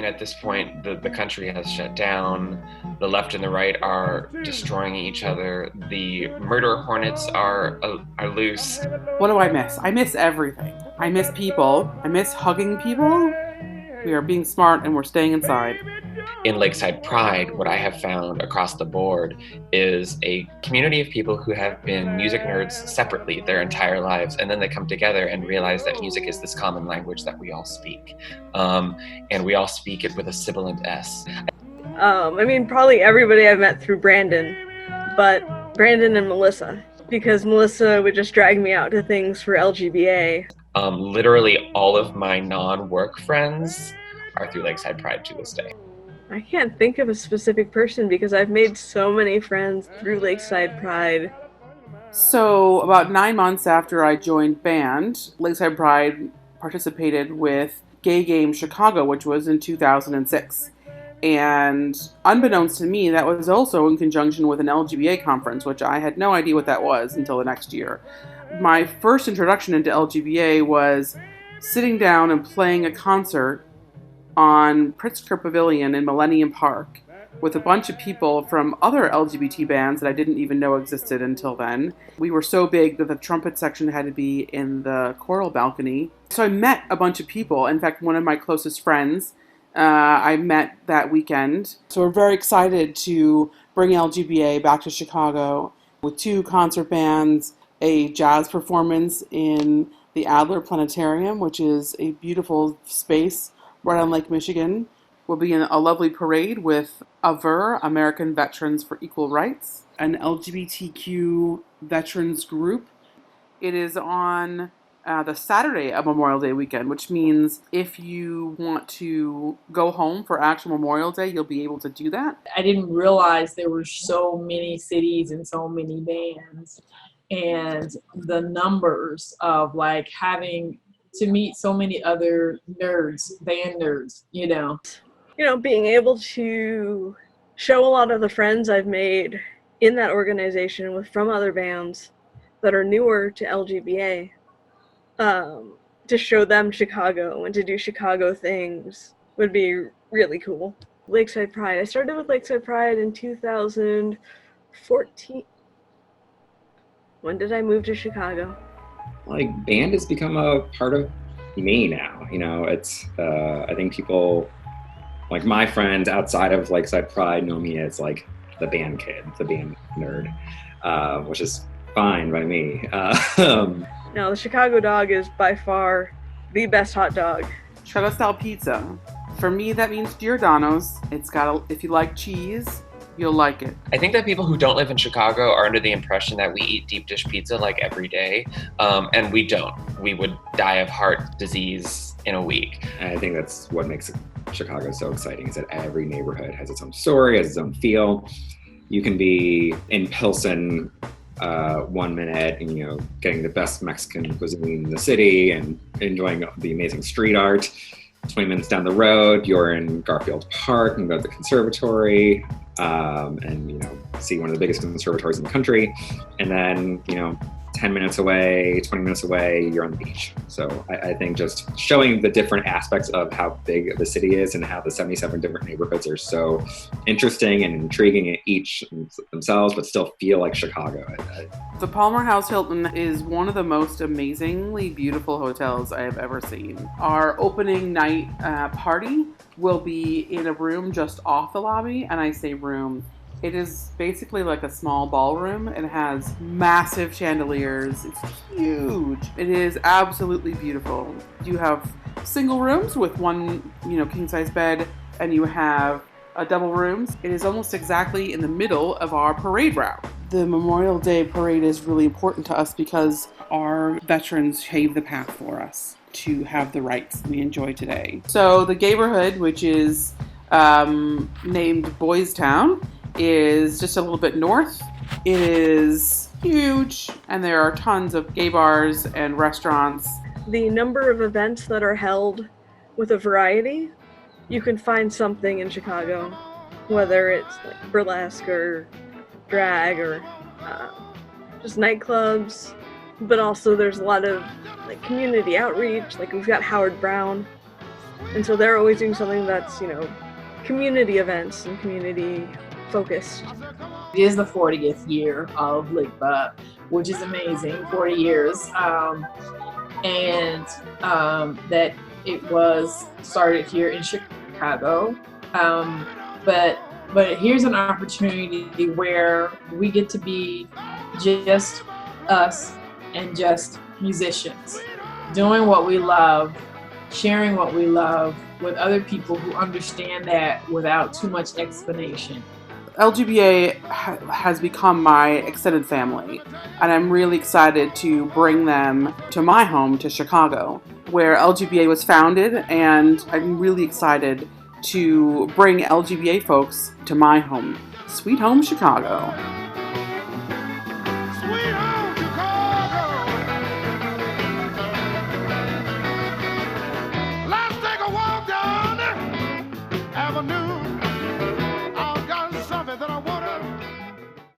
at this point, the country has shut down. The left and the right are destroying each other. The murder hornets are loose. What do I miss? I miss everything. I miss people. I miss hugging people. We are being smart and we're staying inside. In Lakeside Pride, what I have found across the board is a community of people who have been music nerds separately their entire lives, and then they come together and realize that music is this common language that we all speak. And we all speak it with a sibilant S. I mean, probably everybody I've met through Brandon, but Brandon and Melissa, because Melissa would just drag me out to things for LGBA. Literally all of my non-work friends are through Lakeside Pride to this day. I can't think of a specific person because I've made so many friends through Lakeside Pride. So about 9 months after I joined band, Lakeside Pride participated with Gay Game Chicago, which was in 2006. And unbeknownst to me, that was also in conjunction with an LGBA conference, which I had no idea what that was until the next year. My first introduction into LGBA was sitting down and playing a concert on Pritzker Pavilion in Millennium Park with a bunch of people from other LGBT bands that I didn't even know existed until then. We were so big that the trumpet section had to be in the choral balcony. So I met a bunch of people. In fact, one of my closest friends I met that weekend. So we're very excited to bring LGBA back to Chicago with 2 concert bands, a jazz performance in the Adler Planetarium, which is a beautiful space right on Lake Michigan. We'll be in a lovely parade with AVER, American Veterans for Equal Rights, an LGBTQ veterans group. It is on the Saturday of Memorial Day weekend, which means if you want to go home for actual Memorial Day, you'll be able to do that. I didn't realize there were so many cities and so many bands, and the numbers of like having to meet so many other nerds, band nerds, you know. You know, being able to show a lot of the friends I've made in that organization from other bands that are newer to LGBA, to show them Chicago and to do Chicago things would be really cool. Lakeside Pride. I started with Lakeside Pride in 2014. When did I move to Chicago? Like, band has become a part of me now. You know, it's, I think people, like my friends outside of Lakeside Pride know me as like the band kid, the band nerd, which is fine by me. No, the Chicago dog is by far the best hot dog. Chicago style pizza. For me, that means Giordano's. It's got if you like cheese, you'll like it. I think that people who don't live in Chicago are under the impression that we eat deep dish pizza like every day, and we don't. We would die of heart disease in a week. And I think that's what makes Chicago so exciting, is that every neighborhood has its own story, has its own feel. You can be in Pilsen 1 minute and, you know, getting the best Mexican cuisine in the city and enjoying the amazing street art. 20 minutes down the road, you're in Garfield Park and go to the conservatory, and, you know, see one of the biggest conservatories in the country. And then, you know, 10 minutes away, 20 minutes away, you're on the beach. So I think just showing the different aspects of how big the city is and how the 77 different neighborhoods are so interesting and intriguing each themselves, but still feel like Chicago. The Palmer House Hilton is one of the most amazingly beautiful hotels I have ever seen. Our opening night party will be in a room just off the lobby, and I say room. It is basically like a small ballroom. It has massive chandeliers. It's huge. It is absolutely beautiful. You have single rooms with one, king-size bed, and you have double rooms. It is almost exactly in the middle of our parade route. The Memorial Day parade is really important to us because our veterans paved the path for us to have the rights we enjoy today. So the neighborhood, which is named Boys Town, is just a little bit north. It is huge, and there are tons of gay bars and restaurants. The number of events that are held with a variety, you can find something in Chicago, whether it's like burlesque or drag or just nightclubs, but also there's a lot of like community outreach. Like we've got Howard Brown, And so they're always doing something that's, community events and community focused. It is the 40th year of LGBA, which is amazing, 40 years. And that it was started here in Chicago. But here's an opportunity where we get to be just us and just musicians, doing what we love, sharing what we love with other people who understand that without too much explanation. LGBA has become my extended family, and I'm really excited to bring them to my home, to Chicago, where LGBA was founded, and I'm really excited to bring LGBA folks to my home, Sweet Home Chicago. Sweet Home Chicago. Let's take a walk down Avenue.